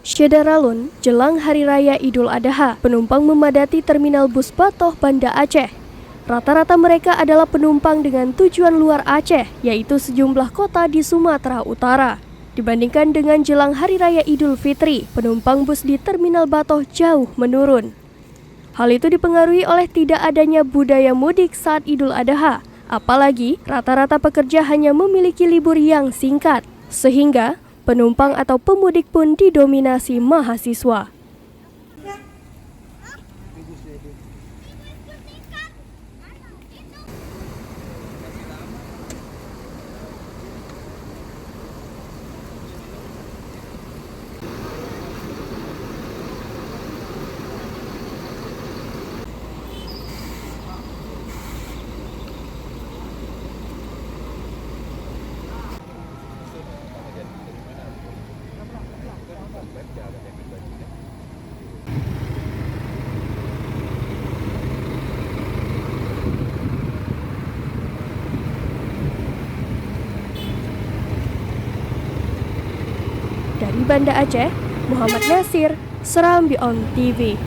Syedaralun, jelang Hari Raya Idul Adha, penumpang memadati Terminal Bus Batoh, Banda Aceh. Rata-rata mereka adalah penumpang dengan tujuan luar Aceh, yaitu sejumlah kota di Sumatera Utara. Dibandingkan dengan jelang Hari Raya Idul Fitri, penumpang bus di Terminal Batoh jauh menurun. Hal itu dipengaruhi oleh tidak adanya budaya mudik saat Idul Adha. Apalagi, rata-rata pekerja hanya memiliki libur yang singkat, sehingga penumpang atau pemudik pun didominasi mahasiswa. Dari Banda Aceh, Muhammad Nasir, Serambi On TV.